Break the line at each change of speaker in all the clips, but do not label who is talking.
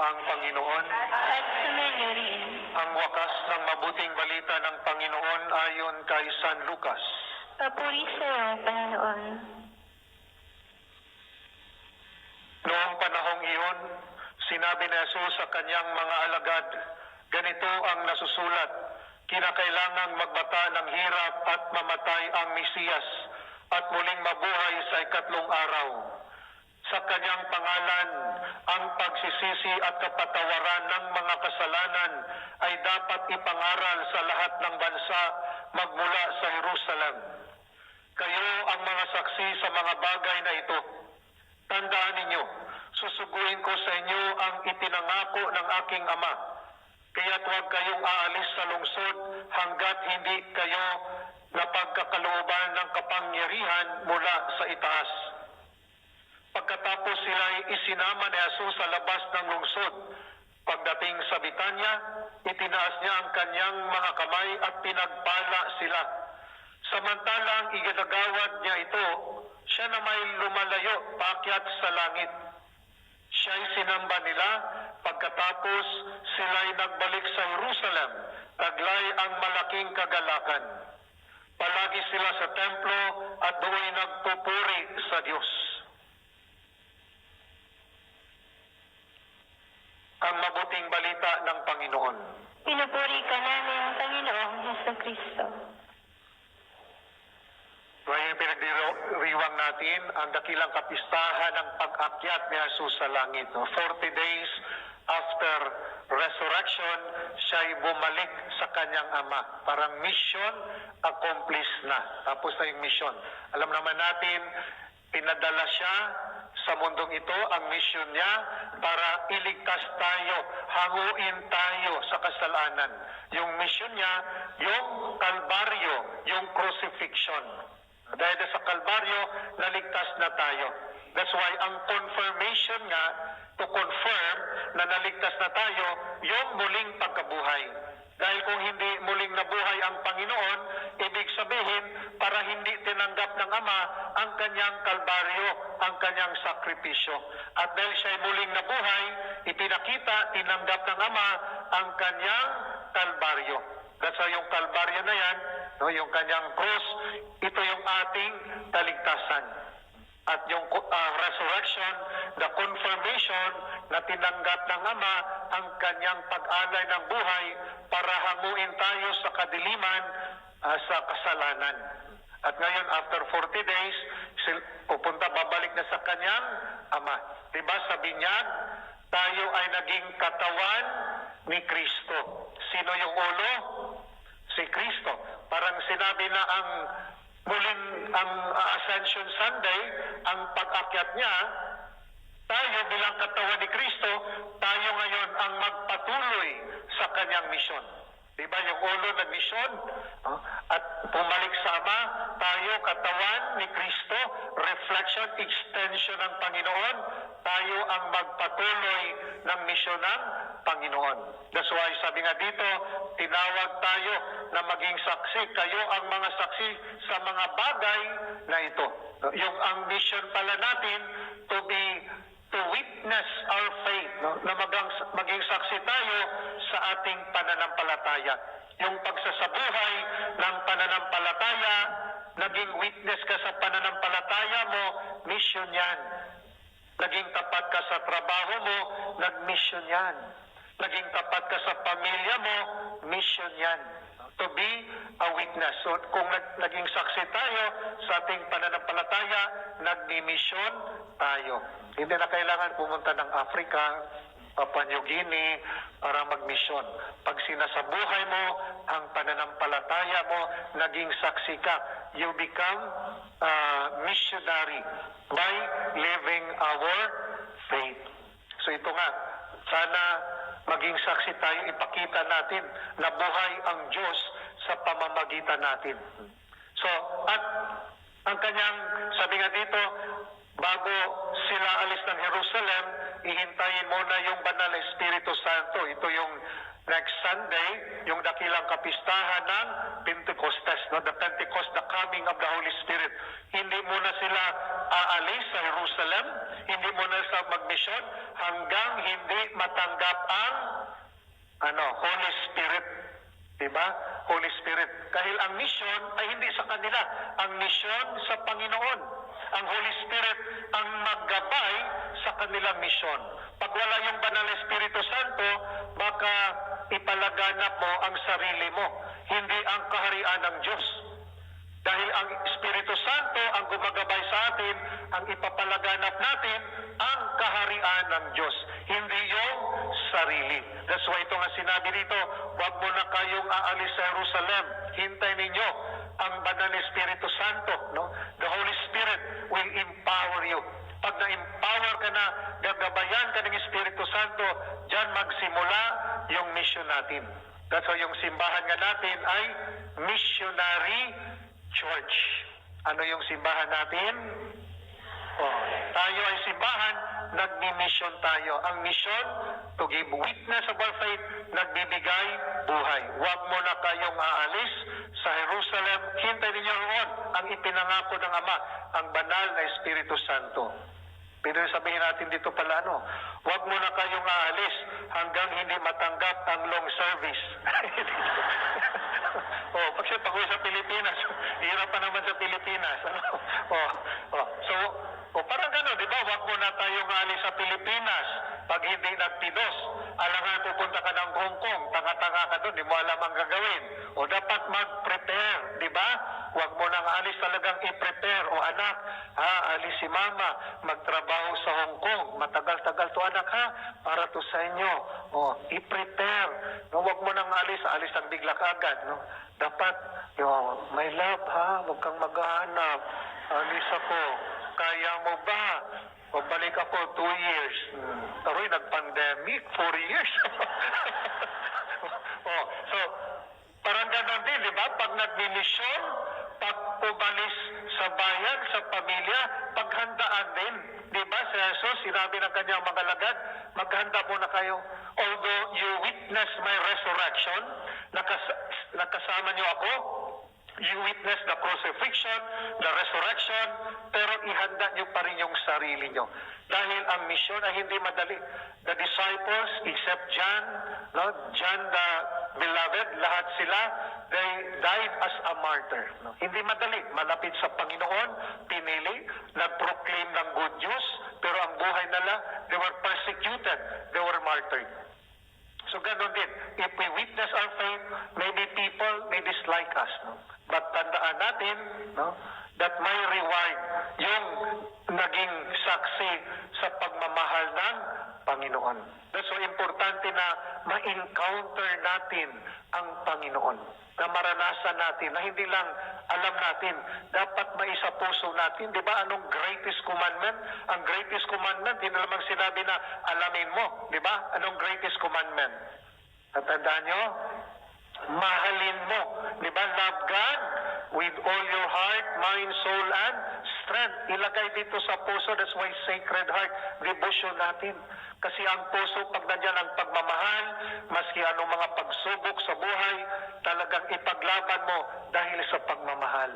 ang Panginoon.
At sumainyo rin.
Ang wakas ng mabuting balita ng Panginoon ayon kay San Lucas.
Papuri sa iyo, Panginoon.
Noong panahong iyon, sinabi ni Jesus sa kanyang mga alagad, ganito ang nasusulat, kinakailangang magbata ng hirap at mamatay ang Mesiyas at muling mabuhay sa ikatlong araw. Sa kanyang pangalan, ang pagsisisi at kapatawaran ng mga kasalanan ay dapat ipangaral sa lahat ng bansa magmula sa Jerusalem. Kayo ang mga saksi sa mga bagay na ito. Tandaan ninyo, susuguin ko sa inyo ang itinangako ng aking Ama. Kaya't huwag kayong aalis sa lungsod hanggat hindi kayo napagkakalooban ng kapangyarihan mula sa itaas. Pagkatapos sila'y isinama ni Jesus sa labas ng lungsod. Pagdating sa Betania, itinaas niya ang kanyang mga kamay at pinagpala sila. Samantalang iginagawad niya ito, siya na may lumalayo paakyat sa langit. Siya'y sinamba nila, pagkatapos sila'y nagbalik sa Jerusalem, taglay ang malaking kagalakan. Palagi sila sa templo at doon nagpupuri sa Diyos. Ang mabuting balita ng Panginoon.
Pinupuri ka namin, Panginoong Jesucristo.
Ngayon pinagdiriwang natin ang dakilang kapistahan ng pag-akyat ni Jesus sa langit. 40 days after resurrection, siya'y bumalik sa kanyang Ama. Parang mission accomplished na. Tapos na yung mission. Alam naman natin, pinadala siya sa mundong ito, ang mission niya para iligtas tayo, hanguin tayo sa kasalanan. Yung mission niya, yung Kalbaryo, yung crucifixion. Dahil sa Kalbaryo, naligtas na tayo. That's why ang confirmation nga, to confirm na naligtas na tayo, yung muling pagkabuhay. Dahil kung hindi muling nabuhay ang Panginoon, ibig sabihin, para hindi tinanggap ng Ama ang kanyang Kalbaryo, ang kanyang sakripisyo. At dahil siya'y muling nabuhay, ipinakita, tinanggap ng Ama ang kanyang Kalbaryo. That's why yung Kalbaryo na yan, yung kanyang cross, ito yung ating kaligtasan. At yung resurrection, the confirmation na tinanggap ng Ama ang kanyang pag-alay ng buhay para hanguin tayo sa kadiliman, sa kasalanan. At ngayon, after 40 days, babalik na sa kanyang Ama. Diba sa binyag, tayo ay naging katawan ni Kristo. Sino yung ulo? Si Kristo. Parang sinabi na ang Ascension Sunday, ang pag-akyat niya, tayo bilang katawan ni Kristo, tayo ngayon ang magpatuloy sa kanyang misyon. Diba yung ulo ng misyon? At pumalik sa Ama, tayo katawan ni Kristo, reflection, extension ng Panginoon, tayo ang magpatuloy ng misyon ng Panginoon. That's why sabi nga dito, tinawag tayo na maging saksi. Kayo ang mga saksi sa mga bagay na ito. Yung ang mission pala natin to witness our faith, na maging saksi tayo sa ating pananampalataya. Yung pagsasabuhay ng pananampalataya, naging witness ka sa pananampalataya mo, mission yan. Naging tapat ka sa trabaho mo, nag-mission yan. Naging tapat ka sa pamilya mo, mission yan. To be a witness. So kung naging saksi tayo sa ating pananampalataya, nagmi-mission tayo. Hindi na kailangan pumunta ng Africa, Papua New Guinea para mag-mission. Pag sinasabuhay mo ang pananampalataya mo, naging saksi ka. You become a missionary by living our faith. So ito nga, sana maging saksi tayo, ipakita natin na buhay ang Diyos sa pamamagitan natin. So, at ang kanyang, sabi nga dito, bago sila alis ng Jerusalem, ihintayin muna yung Banal na Espiritu Santo. Ito yung next Sunday, yung dakilang kapistahan ng Pentecostes, the Pentecost, the coming of the Holy Spirit. Hindi muna sila aalis sa Jerusalem, hindi mo na sa magmisyon hanggang hindi matanggap ang Holy Spirit. Diba? Holy Spirit. Dahil ang mission ay hindi sa kanila. Ang mission sa Panginoon. Ang Holy Spirit ang maggabay sa kanilang mission. Pag wala yung Banal na Espiritu Santo, baka ipalaganap mo ang sarili mo, hindi ang kaharian ng Diyos. Dahil ang Espiritu Santo ang gumagabay sa atin, ang ipapalaganap natin ang kaharian ng Diyos, hindi yung sarili. That's why ito nga sinabi dito, huwag mo na kayong aalis sa Jerusalem. Hintay ninyo ang Banal na Espiritu Santo. No? The Holy Spirit will empower you. Pag na-empower ka na, gagabayan ka ng Espiritu Santo, dyan magsimula yung mission natin. That's why yung simbahan nga natin ay missionary church. Ano yung simbahan natin? Tayo ay simbahan, nagmi-mission tayo. Ang mission, to give witness of our faith, nagbibigay buhay. Huwag mo na kayong aalis sa Jerusalem. Hintay ninyo roon ang ipinangako ng Ama, ang banal na Espiritu Santo. Pero sabihin natin dito pala, huwag mo na kayong aalis hanggang hindi matanggap ang long service. Kasi pag-uwi sa Pilipinas, hirap pa naman sa Pilipinas. So, parang gano'n, di ba? Huwag mo na tayong aalis sa Pilipinas pag hindi nagpidos. Alam nga, pupunta ka ng Hong Kong, tanga-tanga ka doon, di mo alam ang gagawin. O dapat mag-prepare, di ba? Huwag mo nang alis, talagang i-prepare. O anak, alis si mama, magtrabaho sa Hong Kong. Matagal-tagal to anak para to sa inyo. I-prepare. Huwag mo nang alis ang bigla kagad. Dapat, my love huwag kang maghahanap. Alis ako. Kaya mo ba? Pabalik ako 2 years. Taroy, nag-pandemic, 4 years. So, parang ganun din, di ba? Pag nagmimisyon, pag umalis sa bayan, sa pamilya, paghandaan din. Di ba? Si Jesus, sinabi ng kanyang mga alagad, maghanda muna kayo. Although you witness my resurrection, nakasama niyo ako, you witness the crucifixion, the resurrection, pero ihanda niyo pa rin yung sarili niyo. Dahil ang misyon ay hindi madali. The disciples, except John, John the beloved, lahat sila, they died as a martyr. Hindi madali. Malapit sa Panginoon, pinili, nag-proclaim ng good news, pero ang buhay nila, they were persecuted, they were martyred. So ganun din. If we witness our faith, maybe people may dislike us. But tandaan natin that may reward yung naging saksi sa pagmamahal ng Panginoon. That's so importante na ma-encounter natin ang Panginoon. Na maranasan natin, na hindi lang alam natin, dapat maisa puso natin. Di ba anong greatest commandment? Ang greatest commandment, hindi na lamang sinabi na alamin mo. Di ba? Anong greatest commandment? At tandaan nyo, mahalin mo. Di ba? Love God with all your heart, mind, soul, and strength. Ilagay dito sa puso. That's why Sacred Heart, devotion natin. Kasi ang puso, pag nandiyan ang pagmamahal, maski anong mga pagsubok sa buhay, talagang ipaglaban mo dahil sa pagmamahal.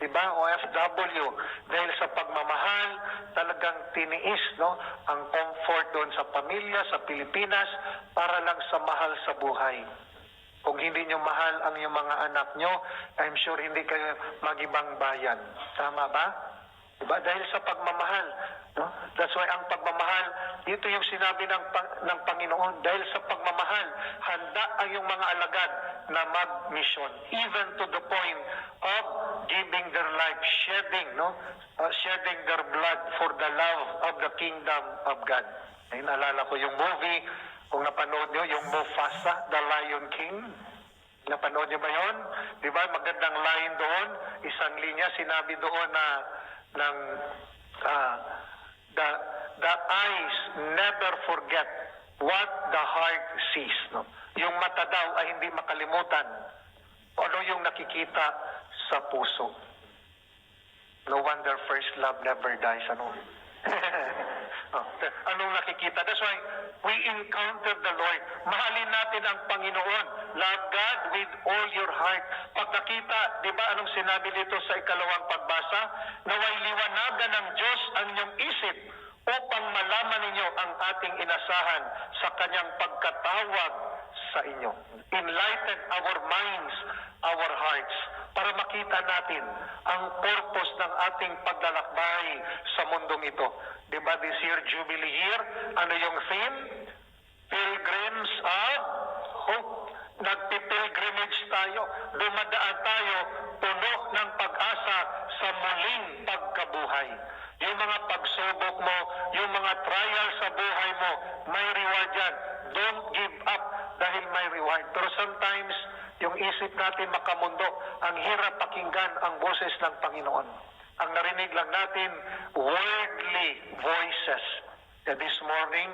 Diba? OFW, dahil sa pagmamahal, talagang tiniis ang comfort doon sa pamilya, sa Pilipinas, para lang sa mahal sa buhay. Kung hindi nyo mahal ang yung mga anak nyo, I'm sure hindi kayo magibang bayan. Tama ba? Diba? Dahil sa pagmamahal. That's why ang pagmamahal, dito yung sinabi ng Panginoon, dahil sa pagmamahal, handa ang yung mga alagad na mag-mission. Even to the point of giving their life, shedding their blood for the love of the kingdom of God. Ay, naalala ko yung movie, kung napanood nyo, yung Mufasa, The Lion King. Napanood nyo ba yun? Di ba? Magandang line doon. Isang linya, sinabi doon na the eyes never forget what the heart sees. Yung mata daw ay hindi makalimutan. Ano yung nakikita sa puso. No wonder first love never dies. Anong nakikita? That's why we encounter the Lord. Mahalin natin ang Panginoon. Love God with all your heart. Pag nakita, di ba anong sinabi dito sa ikalawang pagbasa? Naway liwanagan ng Diyos ang inyong isip upang malaman ninyo ang ating inasahan sa kanyang pagkatawag sa inyo. Enlighten our minds, our hearts, para makita natin ang purpose ng ating paglalakbay sa mundong ito. Diba this year, Jubilee year, ano yung theme? Pilgrims of Hope. Nagpipilgrimage tayo. Dumadaan tayo puno ng pag-asa sa muling pagkabuhay. Yung mga pagsubok mo, yung mga trial sa buhay mo, may reward yan. Don't give up dahil may reward. Pero sometimes, yung isip natin makamundo, ang hirap pakinggan ang boses ng Panginoon. Ang narinig lang natin, worldly voices. And this morning,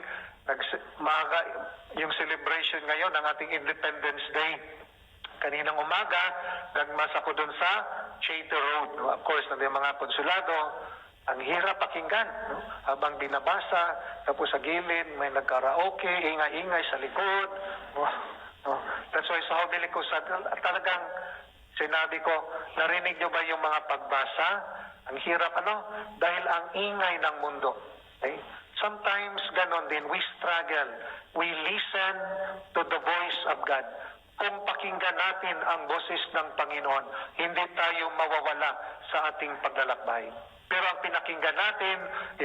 maaga, yung celebration ngayon ng ating Independence Day. Kaninang umaga, nagmasa ko dun sa Chater Road. Of course, yung mga konsulado, ang hirap pakinggan. No? Habang binabasa, tapos sa gilid, may nagkaraoke, ingay-ingay sa likod. No? That's why sa hobili ko, talagang sinabi ko, narinig nyo ba yung mga pagbasa? Ang hirap, dahil ang ingay ng mundo. Okay? Sometimes, ganon din, we struggle. We listen to the voice of God. Kung pakinggan natin ang boses ng Panginoon, hindi tayo mawawala sa ating paglalakbay. Pero ang pinakinggan natin,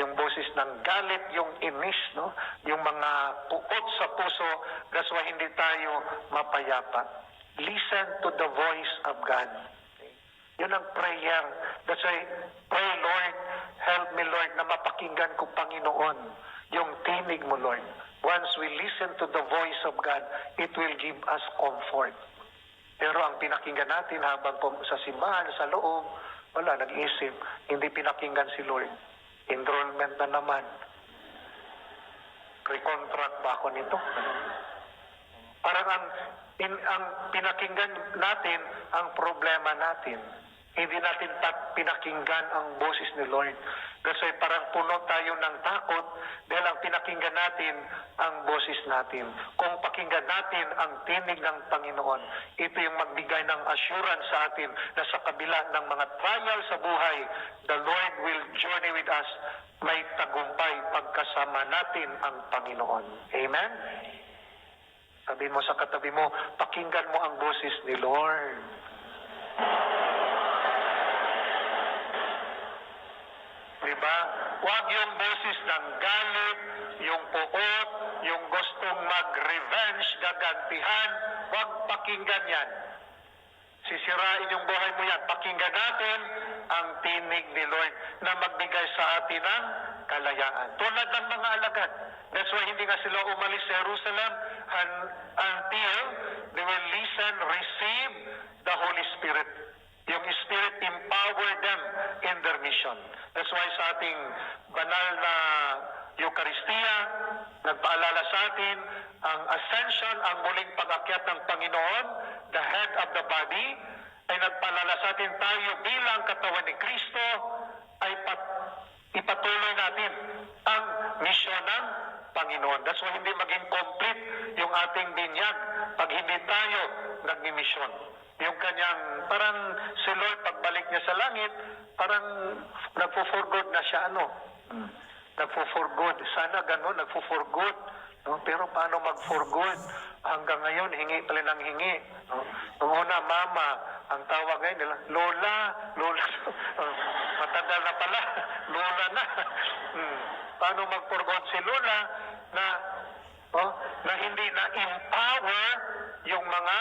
yung boses ng galit, yung inis, no? Yung mga puot sa puso, that's why hindi tayo mapayapa. Listen to the voice of God. Yun ang prayer. That's why, pray, Lord, help me, Lord, na mapakinggan ko, Panginoon, yung tinig mo, Lord. Once we listen to the voice of God, it will give us comfort. Pero ang pinakinggan natin habang sa simbahan, sa loob, wala, nag-isip, hindi pinakinggan si Lord. Enrollment na naman. Recontract ba ako nito? Parang ang pinakinggan natin, ang problema natin. Hindi natin pinakinggan ang boses ni Lord. Kasi parang puno tayo ng takot dahil ang pinakinggan natin ang boses natin. Kung pakinggan natin ang tinig ng Panginoon, ito yung magbigay ng assurance sa atin na sa kabila ng mga trial sa buhay, the Lord will journey with us. May tagumpay pagkasama natin ang Panginoon. Amen? Sabi mo sa katabi mo, pakinggan mo ang boses ni Lord. Diba? Huwag yung boses ng galit, yung puot, yung gustong mag-revenge, gagantihan. Huwag pakinggan yan. Sisirain yung buhay mo yan. Pakinggan natin ang tinig ni Lord na magbigay sa atin ng kalayaan. Tulad ng mga alagad. That's why hindi nga sila umalis sa Jerusalem until they will listen, receive the Holy Spirit. Yung Spirit empower them in their mission. That's why sa ating banal na Eucharistia, nagpaalala sa atin ang ascension, ang muling pag-akyat ng Panginoon, the head of the body, ay nagpaalala sa atin tayo bilang katawan ni Kristo ay ipatuloy natin ang misyon ng Panginoon. That's why hindi maging complete yung ating binyag pag hindi tayo nagmimisyon. Yung kanyang, parang si Lord pagbalik niya sa langit, parang nagpo-for good na siya, nagpo-for good. Sana gano'n, nagpo-for good. No? Pero paano mag-for good? Hanggang ngayon, hingi pala ng hingi. No? Nung una, mama, ang tawag ngayon nila, lola, matagal na pala, lola na. Paano mag-for good si lola na hindi na-empower yung mga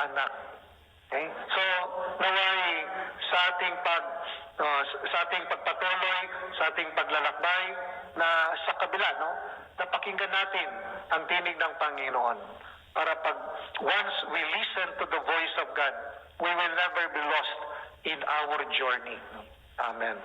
anak? Okay? So, naway sa ating pagpatuloy, sa ating paglalakbay, na sa kabila, napakinggan natin ang tinig ng Panginoon. Para once we listen to the voice of God, we will never be lost in our journey. Amen.